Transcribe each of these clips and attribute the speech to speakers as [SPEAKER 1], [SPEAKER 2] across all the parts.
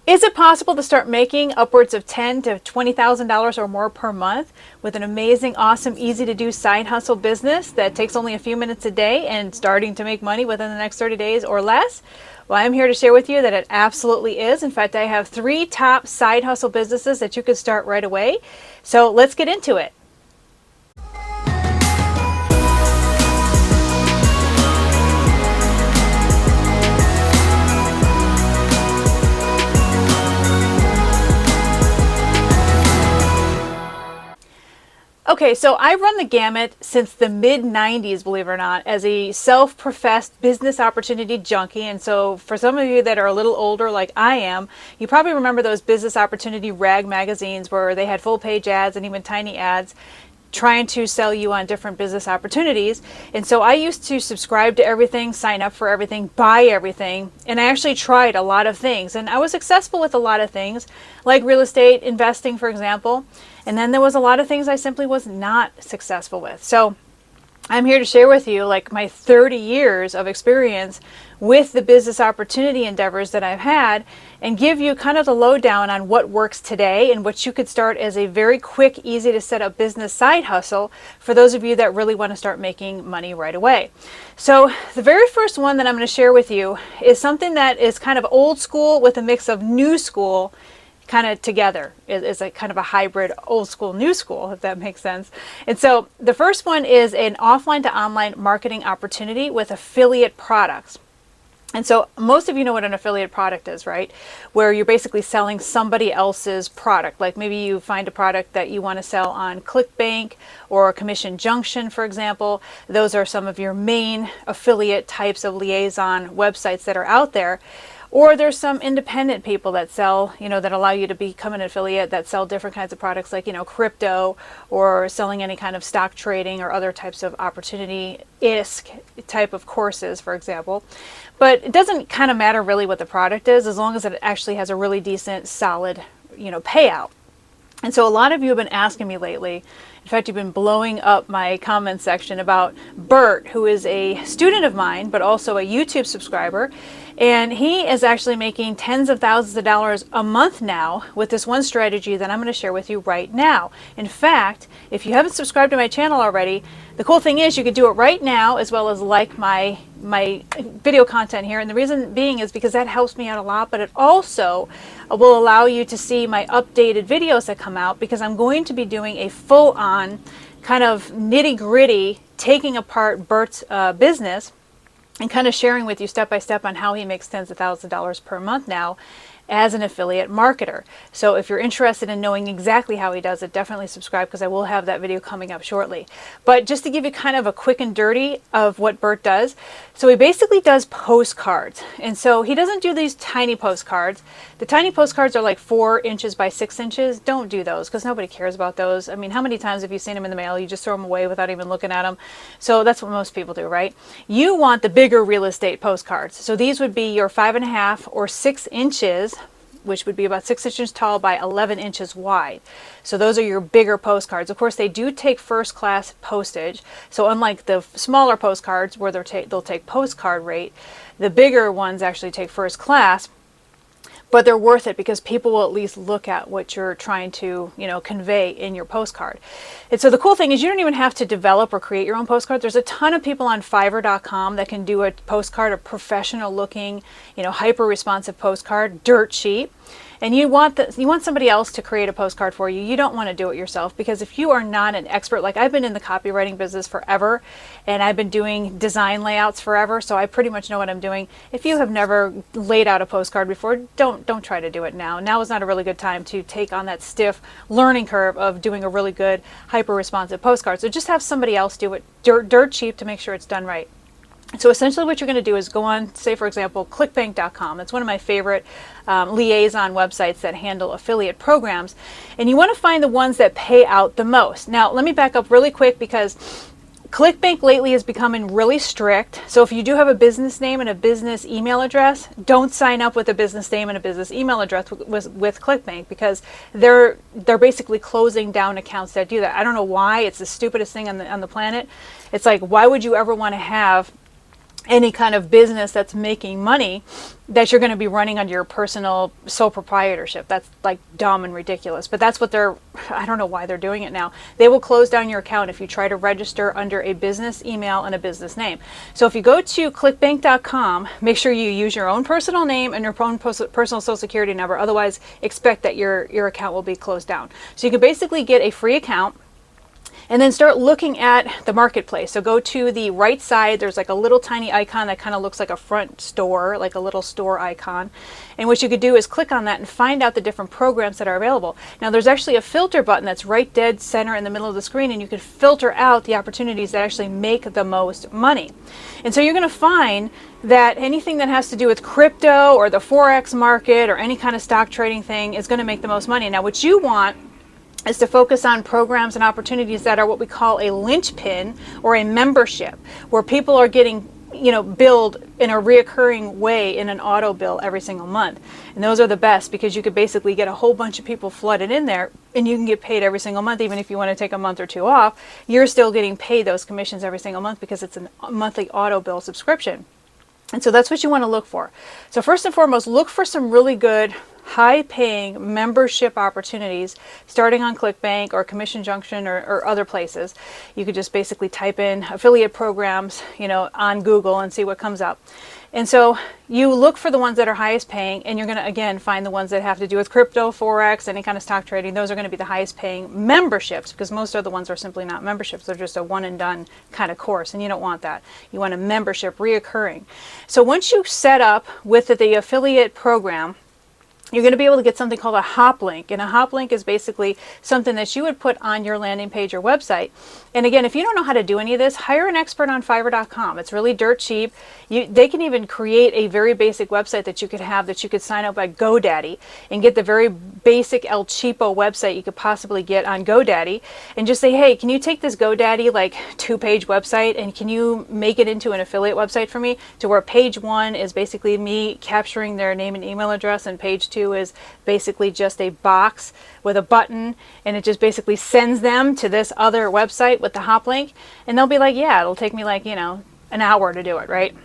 [SPEAKER 1] Is it possible to start making upwards of $10,000 to $20,000 or more per month with an amazing, awesome, easy to do side hustle business that takes only a few minutes a day and starting to make money within the next 30 days or less? Well, I'm here to share with you that it absolutely is. In fact, I have 3 top side hustle businesses that you could start right away. So let's get into it. Okay, so I've run the gamut since the mid-90s, believe it or not, as a self-professed business opportunity junkie. And so for some of you that are a little older like I am, you probably remember those business opportunity rag magazines where they had full-page ads and even tiny ads trying to sell you on different business opportunities. And so I used to subscribe to everything, sign up for everything, buy everything, and I actually tried a lot of things. And I was successful with a lot of things, like real estate investing, for example. And then there was a lot of things I simply was not successful with. So I'm here to share with you like my 30 years of experience with the business opportunity endeavors that I've had and give you kind of the lowdown on what works today and what you could start as a very quick, easy to set up business side hustle for those of you that really want to start making money right away. So the very first one that I'm going to share with you is something that is kind of old school with a mix of new school kind of together. It's a kind of a hybrid old school, new school, if that makes sense. And so the first one is an offline to online marketing opportunity with affiliate products. And so most of you know what an affiliate product is, right? Where you're basically selling somebody else's product. Like maybe you find a product that you want to sell on ClickBank or Commission Junction, for example. Those are some of your main affiliate types of liaison websites that are out there. Or there's some independent people that sell, that allow you to become an affiliate that sell different kinds of products like, crypto or selling any kind of stock trading or other types of opportunity-esque type of courses, for example. But it doesn't kind of matter really what the product is as long as it actually has a really decent, solid, payout. And so a lot of you have been asking me lately, in fact, you've been blowing up my comment section about Bert, who is a student of mine, but also a YouTube subscriber. And he is actually making tens of thousands of dollars a month now with this one strategy that I'm going to share with you right now. In fact, if you haven't subscribed to my channel already, the cool thing is you can do it right now as well as like my video content here. And the reason being is because that helps me out a lot, but it also will allow you to see my updated videos that come out because I'm going to be doing a full-on kind of nitty-gritty taking apart Bert's business and kind of sharing with you step by step on how he makes tens of thousands of dollars per month now as an affiliate marketer. So if you're interested in knowing exactly how he does it, definitely subscribe because I will have that video coming up shortly. But just to give you kind of a quick and dirty of what Bert does, so he basically does postcards. And so he doesn't do these tiny postcards. The tiny postcards are like 4 inches by 6 inches. Don't do those because nobody cares about those. I mean, how many times have you seen them in the mail? You just throw them away without even looking at them. So that's what most people do, right? You want the bigger real estate postcards. So these would be your 5.5 or 6 inches, which would be about 6 inches tall by 11 inches wide. So those are your bigger postcards. Of course, they do take first class postage. So unlike the smaller postcards where they'll take postcard rate, the bigger ones actually take first class. But they're worth it because people will at least look at what you're trying to, convey in your postcard. And so the cool thing is you don't even have to develop or create your own postcard. There's a ton of people on Fiverr.com that can do a postcard, a professional looking, hyper responsive postcard, dirt cheap. And you want somebody else to create a postcard for you. You don't want to do it yourself because if you are not an expert, like I've been in the copywriting business forever and I've been doing design layouts forever, so I pretty much know what I'm doing. If you have never laid out a postcard before, don't try to do it now. Now is not a really good time to take on that stiff learning curve of doing a really good hyper responsive postcard. So just have somebody else do it dirt cheap to make sure it's done right. So essentially what you're going to do is go on, say for example, clickbank.com. It's one of my favorite liaison websites that handle affiliate programs. And you want to find the ones that pay out the most. Now, let me back up really quick because ClickBank lately is becoming really strict. So if you do have a business name and a business email address, don't sign up with a business name and a business email address with ClickBank because they're basically closing down accounts that do that. I don't know why. It's the stupidest thing on the planet. It's like, why would you ever want to have any kind of business that's making money that you're going to be running under your personal sole proprietorship. That's like dumb and ridiculous, but that's what I don't know why they're doing it now. They will close down your account if you try to register under a business email and a business name. So if you go to clickbank.com, make sure you use your own personal name and your own personal social security number. Otherwise, expect that your account will be closed down. So you can basically get a free account and then start looking at the marketplace. So go to the right side, there's like a little tiny icon that kind of looks like a front store, like a little store icon. And what you could do is click on that and find out the different programs that are available. Now there's actually a filter button that's right dead center in the middle of the screen, and you can filter out the opportunities that actually make the most money. And so you're going to find that anything that has to do with crypto or the Forex market or any kind of stock trading thing is going to make the most money. Now what you want is to focus on programs and opportunities that are what we call a linchpin or a membership, where people are getting, billed in a reoccurring way in an auto bill every single month. And those are the best because you could basically get a whole bunch of people flooded in there and you can get paid every single month. Even if you want to take a month or two off, you're still getting paid those commissions every single month because it's a monthly auto bill subscription. And so that's what you want to look for. So first and foremost, look for some really good high-paying membership opportunities starting on ClickBank or Commission Junction or other places. You could just basically type in affiliate programs, on Google and see what comes up. And so you look for the ones that are highest paying, and you're going to, again, find the ones that have to do with crypto, Forex, any kind of stock trading. Those are going to be the highest paying memberships because most other ones are simply not memberships. They're just a one and done kind of course, and you don't want that. You want a membership reoccurring. So once you set up with the affiliate program, you're going to be able to get something called a hop link. And a hop link is basically something that you would put on your landing page or website. And again, if you don't know how to do any of this, hire an expert on Fiverr.com. It's really dirt cheap. They can even create a very basic website that you could have, that you could sign up by GoDaddy and get the very basic El Cheapo website you could possibly get on GoDaddy, and just say, hey, can you take this GoDaddy like 2-page website and can you make it into an affiliate website for me, to where page 1 is basically me capturing their name and email address, and page 2 is basically just a box with a button, and it just basically sends them to this other website with the hop link. And they'll be like, yeah, it'll take me like, an hour to do it, right?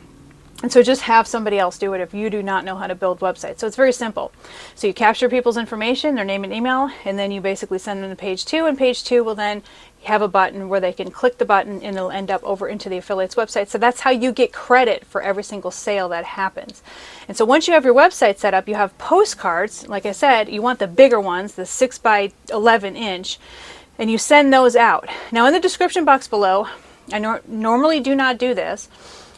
[SPEAKER 1] And so just have somebody else do it if you do not know how to build websites. So it's very simple. So you capture people's information, their name and email, and then you basically send them to page 2, and page 2 will then have a button where they can click the button and it'll end up over into the affiliate's website. So that's how you get credit for every single sale that happens. And so once you have your website set up, you have postcards. Like I said, you want the bigger ones, the 6 by 11 inch, and you send those out. Now in the description box below, I normally do not do this,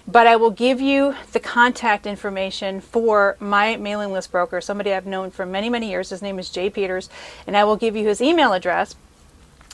[SPEAKER 1] but I will give you the contact information for my mailing list broker, somebody I've known for many, many years. His name is Jay Peters, and I will give you his email address.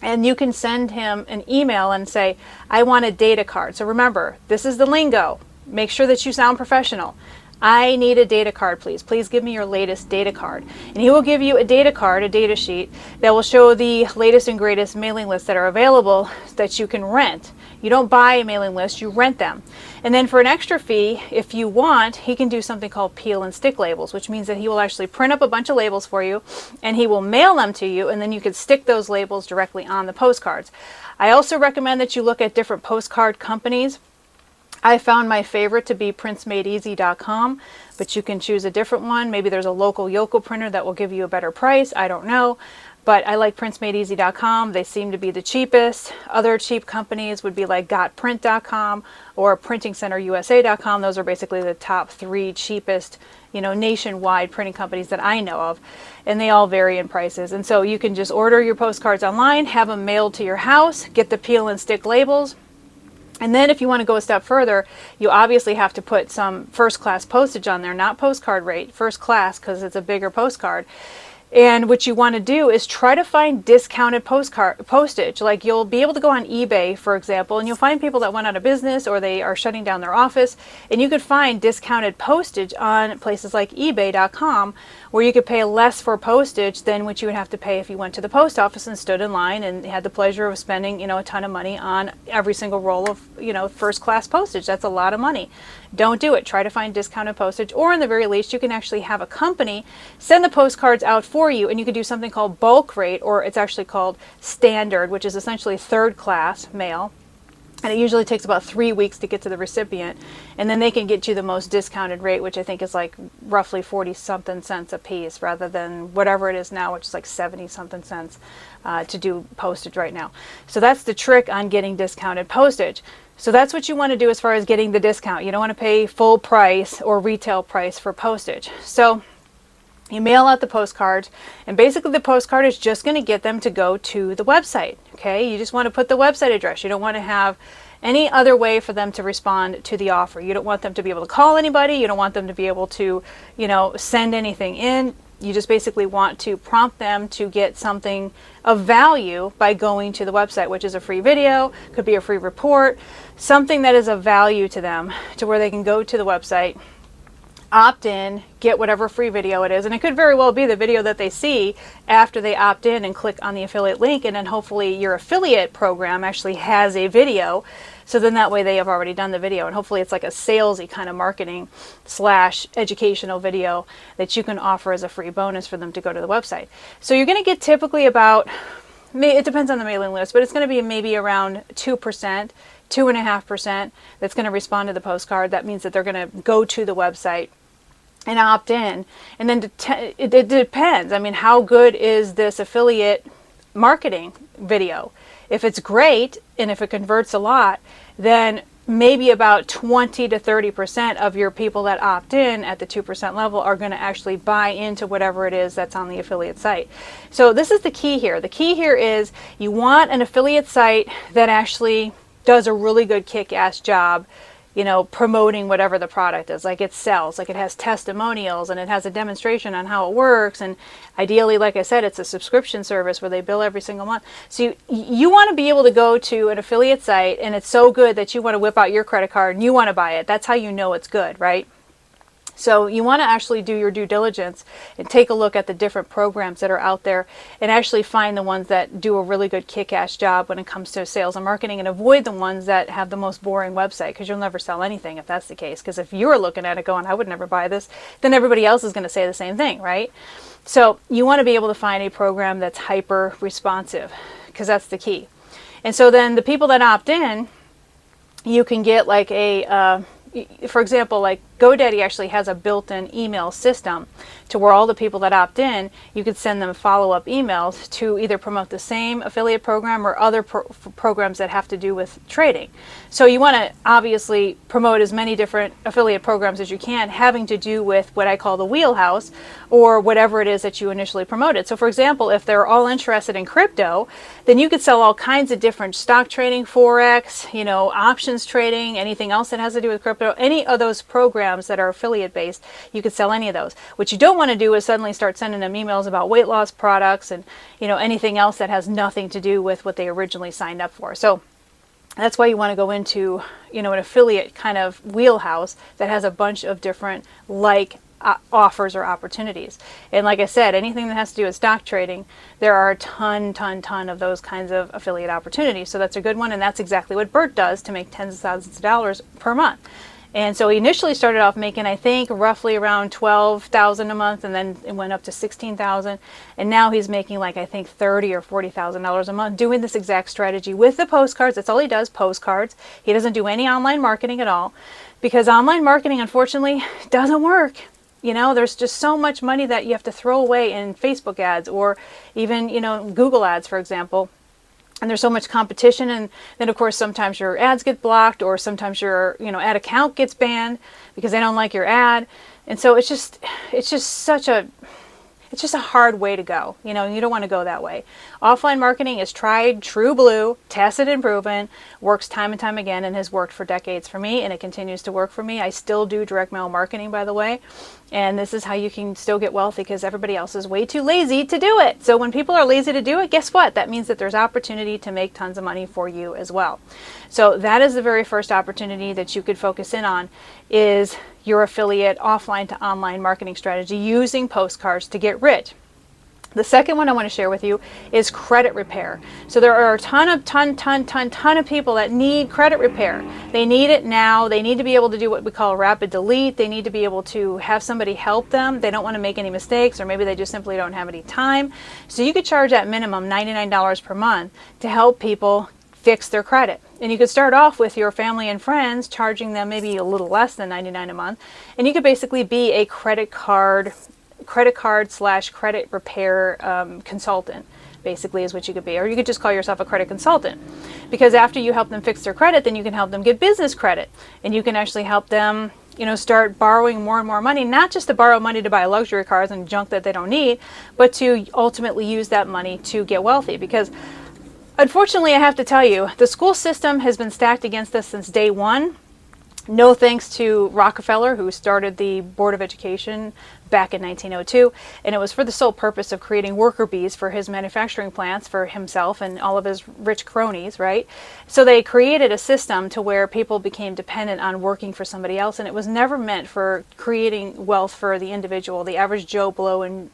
[SPEAKER 1] And you can send him an email and say, I want a data card. So remember, this is the lingo. Make sure that you sound professional. I need a data card, please. Please give me your latest data card. And he will give you a data card, a data sheet, that will show the latest and greatest mailing lists that are available that you can rent. You don't buy a mailing list, you rent them. And then for an extra fee, if you want, he can do something called peel and stick labels, which means that he will actually print up a bunch of labels for you and he will mail them to you, and then you can stick those labels directly on the postcards. I also recommend that you look at different postcard companies. I found my favorite to be printsmadeeasy.com, but you can choose a different one. Maybe there's a local Yoco printer that will give you a better price. I don't know. But I like printsmadeeasy.com. They seem to be the cheapest. Other cheap companies would be like gotprint.com or printingcenterusa.com. Those are basically the top 3 cheapest, nationwide printing companies that I know of. And they all vary in prices. And so you can just order your postcards online, have them mailed to your house, get the peel and stick labels. And then if you want to go a step further, you obviously have to put some first class postage on there, not postcard rate, first class, because it's a bigger postcard. And what you want to do is try to find discounted postage. Like you'll be able to go on eBay, for example, and you'll find people that went out of business or they are shutting down their office, and you could find discounted postage on places like ebay.com, where you could pay less for postage than what you would have to pay if you went to the post office and stood in line and had the pleasure of spending, a ton of money on every single roll of, first class postage. That's a lot of money. Don't do it. Try to find discounted postage, or in the very least, you can actually have a company send the postcards out for you, and you can do something called bulk rate, or it's actually called standard, which is essentially third class mail. and it usually takes about 3 weeks to get to the recipient, and then they can get you the most discounted rate, which I think is like roughly 40 something cents a piece, rather than whatever it is now, which is like 70 something cents to do postage right now. So that's the trick on getting discounted postage. So that's what you want to do as far as getting the discount. You don't want to pay full price or retail price for postage. So you mail out the postcards, and basically the postcard is just going to get them to go to the website. Okay, you just want to put the website address. You don't want to have any other way for them to respond to the offer. You don't want them to be able to call anybody. You don't want them to be able to, send anything in. You just basically want to prompt them to get something of value by going to the website, which is a free video, could be a free report, something that is of value to them, to where they can go to the website, opt in, get whatever free video it is, and it could very well be the video that they see after they opt in and click on the affiliate link, and then hopefully your affiliate program actually has a video, so then that way they have already done the video, and hopefully it's like a salesy kind of marketing / educational video that you can offer as a free bonus for them to go to the website. So you're going to get typically about, it depends on the mailing list, but it's going to be maybe around 2%, 2.5% that's going to respond to the postcard. That means that they're going to go to the website and opt in. And then it depends. I mean, how good is this affiliate marketing video? If it's great and if it converts a lot, then maybe about 20 to 30% of your people that opt in at the 2% level are going to actually buy into whatever it is that's on the affiliate site. So this is the key here. The key here is you want an affiliate site that actually does a really good kick-ass job, promoting whatever the product is. Like it sells, like it has testimonials, and it has a demonstration on how it works, and ideally, like I said, it's a subscription service where they bill every single month. So you want to be able to go to an affiliate site and it's so good that you want to whip out your credit card and you want to buy it. That's how you know it's good, right? So you want to actually do your due diligence and take a look at the different programs that are out there and actually find the ones that do a really good kick-ass job when it comes to sales and marketing, and avoid the ones that have the most boring website, because you'll never sell anything if that's the case. Because if you're looking at it going, I would never buy this, then everybody else is going to say the same thing, right? So you want to be able to find a program that's hyper responsive, because that's the key. And so then the people that opt in, you can get like for example, like GoDaddy actually has a built-in email system to where all the people that opt in, you could send them follow-up emails to either promote the same affiliate program or other programs that have to do with trading. So you want to obviously promote as many different affiliate programs as you can, having to do with what I call the wheelhouse, or whatever it is that you initially promoted. So for example, if they're all interested in crypto, then you could sell all kinds of different stock trading, forex, options trading, anything else that has to do with crypto, any of those programs that are affiliate based, you could sell any of those. What you don't want to do is suddenly start sending them emails about weight loss products and anything else that has nothing to do with what they originally signed up for. So that's why you want to go into an affiliate kind of wheelhouse that has a bunch of different offers or opportunities. And like I said, anything that has to do with stock trading, there are a ton of those kinds of affiliate opportunities. So that's a good one, and that's exactly what Bert does to make tens of thousands of dollars per month. And so he initially started off making, I think, roughly around $12,000 a month, and then it went up to $16,000. And now he's making like, I think, $30,000 or $40,000 a month doing this exact strategy with the postcards. That's all he does, postcards. He doesn't do any online marketing at all, because online marketing, unfortunately, doesn't work. There's just so much money that you have to throw away in Facebook ads, or even, Google ads, for example. And there's so much competition, and then of course sometimes your ads get blocked, or sometimes your ad account gets banned because they don't like your ad. And so it's just a hard way to go. You don't want to go that way. Offline marketing is tried, true blue, tested and proven, works time and time again, and has worked for decades for me, and it continues to work for me. I still do direct mail marketing, by the way, and this is how you can still get wealthy, because everybody else is way too lazy to do it. So when people are lazy to do it, guess what? That means that there's opportunity to make tons of money for you as well. So that is the very first opportunity that you could focus in on, is your affiliate offline to online marketing strategy using postcards to get rich. The second one I want to share with you is credit repair. So there are a ton of people that need credit repair. They need it now. They need to be able to do what we call rapid delete. They need to be able to have somebody help them. They don't want to make any mistakes, or maybe they just simply don't have any time. So you could charge at minimum $99 per month to help people fix their credit. And you could start off with your family and friends, charging them maybe a little less than $99 a month, and you could basically be a credit card slash credit repair consultant, basically is what you could be. Or you could just call yourself a credit consultant, because after you help them fix their credit, then you can help them get business credit, and you can actually help them, start borrowing more and more money, not just to borrow money to buy luxury cars and junk that they don't need, but to ultimately use that money to get wealthy. Because unfortunately, I have to tell you, the school system has been stacked against us since day one. No thanks to Rockefeller, who started the Board of Education back in 1902, and it was for the sole purpose of creating worker bees for his manufacturing plants for himself and all of his rich cronies, right? So they created a system to where people became dependent on working for somebody else, and it was never meant for creating wealth for the individual, the average Joe Blow and,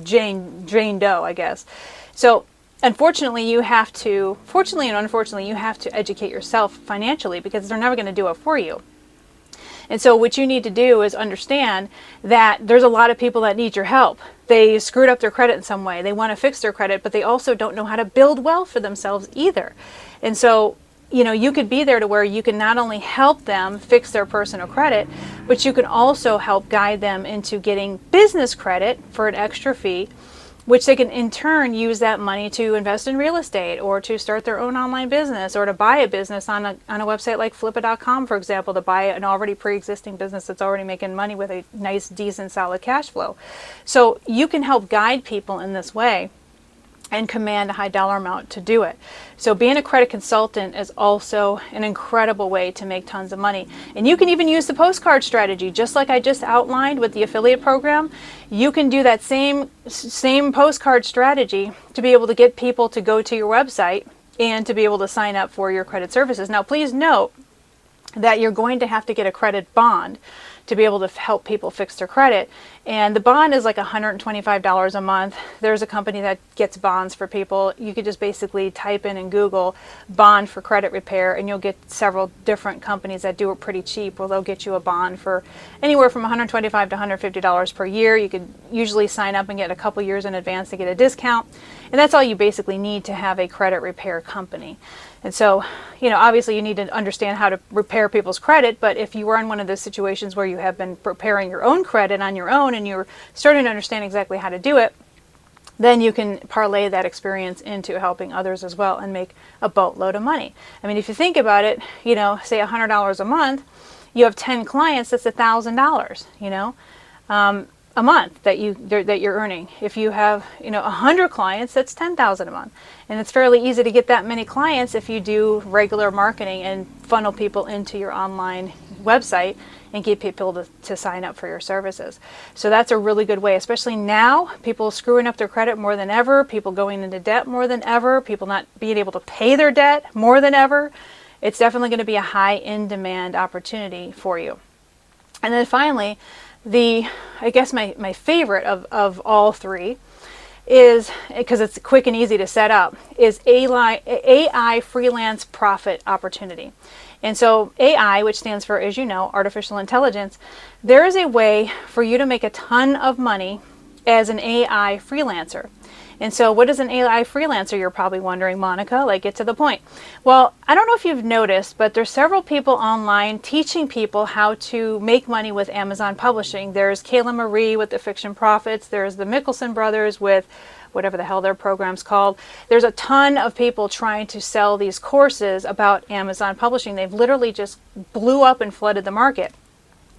[SPEAKER 1] Jane Doe, I guess. So unfortunately and unfortunately, you have to educate yourself financially, because they're never going to do it for you. And so what you need to do is understand that there's a lot of people that need your help. They screwed up their credit in some way. They want to fix their credit, but they also don't know how to build wealth for themselves either. And so, you could be there to where you can not only help them fix their personal credit, but you can also help guide them into getting business credit for an extra fee, which they can in turn use that money to invest in real estate, or to start their own online business, or to buy a business on a website like flippa.com, for example, to buy an already pre-existing business that's already making money with a nice, decent, solid cash flow. So you can help guide people in this way and command a high dollar amount to do it. So being a credit consultant is also an incredible way to make tons of money. And you can even use the postcard strategy, just like I just outlined with the affiliate program. You can do that same postcard strategy to be able to get people to go to your website and to be able to sign up for your credit services. Now, please note that you're going to have to get a credit bond to be able to help people fix their credit. And the bond is like $125 a month. There's a company that gets bonds for people. You could just basically type in Google bond for credit repair, and you'll get several different companies that do it pretty cheap, where they'll get you a bond for anywhere from $125 to $150 per year. You could usually sign up and get a couple years in advance to get a discount. And that's all you basically need to have a credit repair company. And so, obviously you need to understand how to repair people's credit, but if you are in one of those situations where you have been preparing your own credit on your own and you're starting to understand exactly how to do it, then you can parlay that experience into helping others as well and make a boatload of money. I mean, if you think about it, say $100 a month, you have 10 clients, that's $1,000, a month that you're earning. If you have 100 clients, that's $10,000 a month, and it's fairly easy to get that many clients if you do regular marketing and funnel people into your online website and get people to sign up for your services. So that's a really good way, especially now, people screwing up their credit more than ever, people going into debt more than ever, people not being able to pay their debt more than ever. It's definitely going to be a high in demand opportunity for you. And then finally, I guess my favorite of all three is, because it's quick and easy to set up, is AI Freelance Profit Opportunity. And so AI, which stands for, as you know, artificial intelligence, there is a way for you to make a ton of money as an AI freelancer. And so what is an AI freelancer, you're probably wondering, Monica? Like, get to the point. Well, I don't know if you've noticed, but there's several people online teaching people how to make money with Amazon publishing. There's Kayla Marie with the Fiction Profits. There's the Mickelson brothers with whatever the hell their program's called. There's a ton of people trying to sell these courses about Amazon publishing. They've literally just blew up and flooded the market.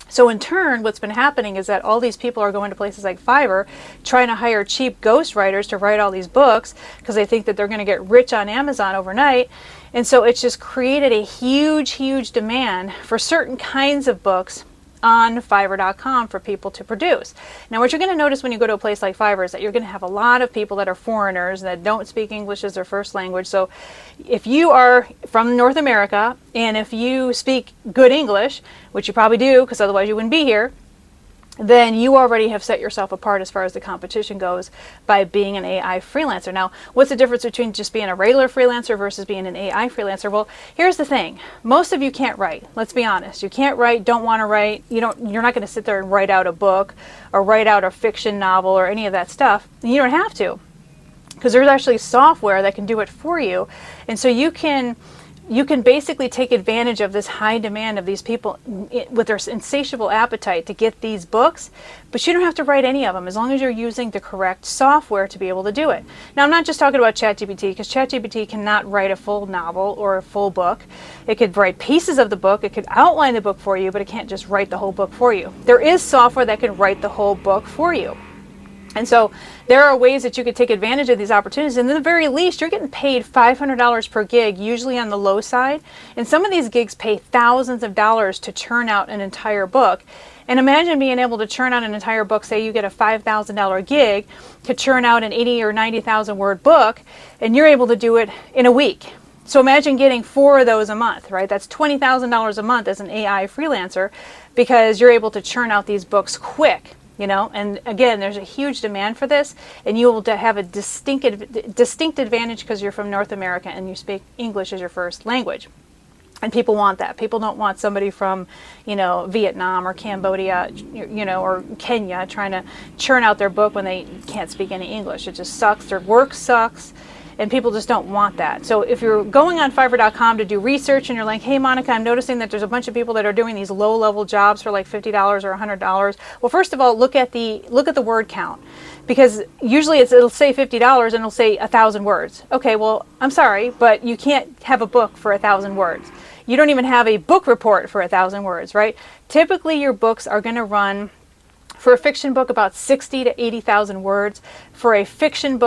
[SPEAKER 1] So in turn, what's been happening is that all these people are going to places like Fiverr, trying to hire cheap ghostwriters to write all these books because they think that they're going to get rich on Amazon overnight. And so it's just created a huge demand for certain kinds of books on Fiverr.com for people to produce. Now, what you're going to notice when you go to a place like Fiverr is that you're going to have a lot of people that are foreigners that don't speak English as their first language. So if you are from North America and if you speak good English, which you probably do because otherwise you wouldn't be here, then you already have set yourself apart as far as the competition goes by being an AI freelancer. Now, what's the difference between just being a regular freelancer versus being an AI freelancer? Well, here's the thing. Most of you can't write. Let's be honest. You can't write, don't want to write. You're not going to sit there and write out a book or write out a fiction novel or any of that stuff. You don't have to. because there's actually software that can do it for you. And so you can basically take advantage of this high demand of these people with their insatiable appetite to get these books, but you don't have to write any of them as long as you're using the correct software to be able to do it. Now, I'm not just talking about ChatGPT, because ChatGPT cannot write a full novel or a full book. It could write pieces of the book, it could outline the book for you, but it can't just write the whole book for you. There is software that can write the whole book for you. And so there are ways that you could take advantage of these opportunities. And at the very least, you're getting paid $500 per gig, usually on the low side. And some of these gigs pay thousands of dollars to churn out an entire book. And imagine being able to churn out an entire book. Say you get a $5,000 gig to churn out an 80 or 90,000 word book, and you're able to do it in a week. So imagine getting 4 of those a month, right? That's $20,000 a month as an AI freelancer, because you're able to churn out these books quick. And again, there's a huge demand for this, and you will have a distinct advantage because you're from North America and you speak English as your first language. And people want that. People don't want somebody from, Vietnam or Cambodia, or Kenya trying to churn out their book when they can't speak any English. It just sucks. Their work sucks. And people just don't want that. So if you're going on Fiverr.com to do research and you're like, hey, Monica, I'm noticing that there's a bunch of people that are doing these low-level jobs for like $50 or $100. Well, first of all, look at the word count, because usually it'll say $50 and it'll say 1,000 words. Okay, well, I'm sorry, but you can't have a book for 1,000 words. You don't even have a book report for 1,000 words, right? Typically, your books are going to run, for a fiction book, about 60 to 80,000 words. For a nonfiction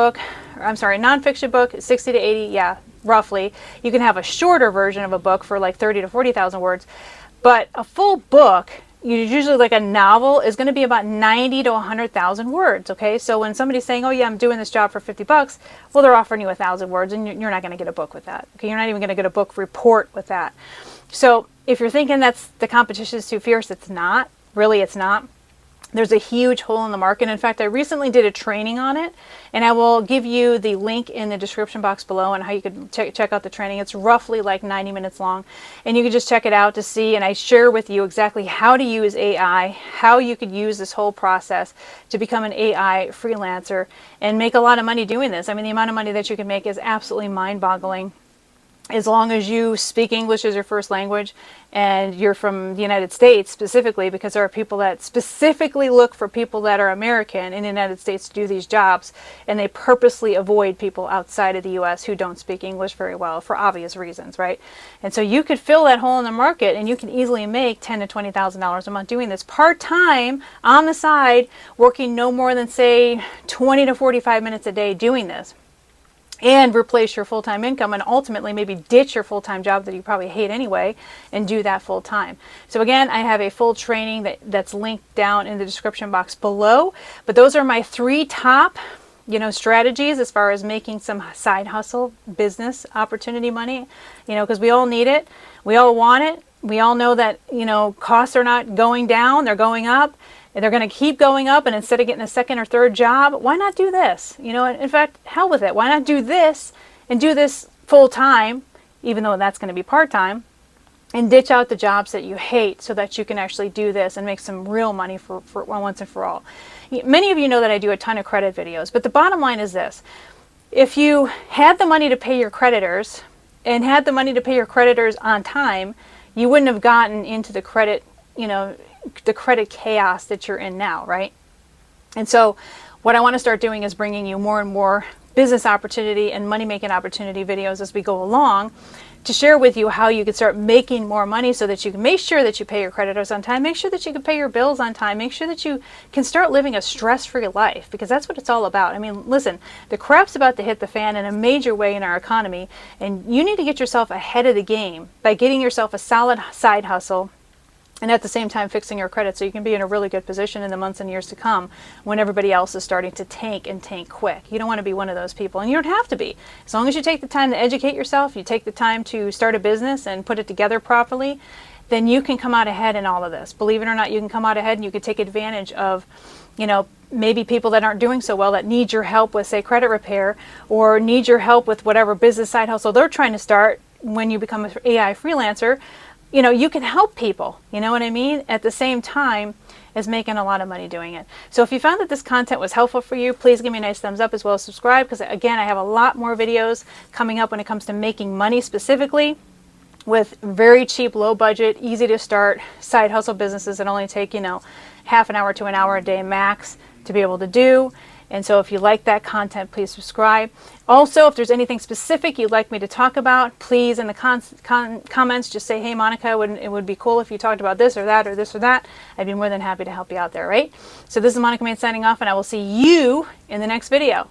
[SPEAKER 1] book, 60 to 80, yeah, roughly. You can have a shorter version of a book for like 30 to 40,000 words. But a full book, usually like a novel, is going to be about 90 to 100,000 words, okay? So when somebody's saying, oh yeah, I'm doing this job for $50, well, they're offering you 1,000 words, and you're not going to get a book with that, okay? You're not even going to get a book report with that. So if you're thinking the competition is too fierce, it's not. Really, it's not. There's a huge hole in the market. In fact, I recently did a training on it, and I will give you the link in the description box below on how you can check out the training. It's roughly like 90 minutes long, and you can just check it out to see, and I share with you exactly how to use AI, how you could use this whole process to become an AI freelancer and make a lot of money doing this. I mean, the amount of money that you can make is absolutely mind-boggling, as long as you speak English as your first language and you're from the United States specifically, because there are people that specifically look for people that are American in the United States to do these jobs, and they purposely avoid people outside of the U.S. who don't speak English very well for obvious reasons, right? And so you could fill that hole in the market, and you can easily make $10,000 to $20,000 a month doing this part-time on the side, working no more than, say, 20 to 45 minutes a day doing this, and replace your full-time income, and ultimately maybe ditch your full-time job that you probably hate anyway and do that full-time. So again, I have a full training that's linked down in the description box below, but those are my 3 top strategies as far as making some side hustle business opportunity money, because we all need it, we all want it, we all know that costs are not going down, they're going up. And they're going to keep going up, and instead of getting a second or third job, why not do this? In fact, hell with it. Why not do this and do this full time, even though that's going to be part time, and ditch out the jobs that you hate so that you can actually do this and make some real money for once and for all. Many of you know that I do a ton of credit videos, but the bottom line is this. If you had the money to pay your creditors and had the money to pay your creditors on time, you wouldn't have gotten into the credit, the credit chaos that you're in now, right? And so what I want to start doing is bringing you more and more business opportunity and money-making opportunity videos as we go along, to share with you how you can start making more money so that you can make sure that you pay your creditors on time, make sure that you can pay your bills on time, make sure that you can start living a stress-free life, because that's what it's all about. I mean, listen, the crap's about to hit the fan in a major way in our economy, and you need to get yourself ahead of the game by getting yourself a solid side hustle, and at the same time fixing your credit so you can be in a really good position in the months and years to come when everybody else is starting to tank quick. You don't want to be one of those people, and you don't have to be. As long as you take the time to educate yourself, you take the time to start a business and put it together properly, then you can come out ahead in all of this. Believe it or not, you can come out ahead, and you can take advantage of, maybe people that aren't doing so well that need your help with, say, credit repair, or need your help with whatever business side hustle they're trying to start when you become an AI freelancer. you know, you can help people, you know what I mean, at the same time as making a lot of money doing it. So if you found that this content was helpful for you, please give me a nice thumbs up as well as subscribe, because again, I have a lot more videos coming up when it comes to making money specifically with very cheap, low budget, easy to start side hustle businesses that only take, you know, half an hour to an hour a day max to be able to do. And so if you like that content, please subscribe. Also, if there's anything specific you'd like me to talk about, please in the comments just say, hey, Monica, it would be cool if you talked about this or that or this or that. I'd be more than happy to help you out there, right? So this is Monica Main signing off, and I will see you in the next video.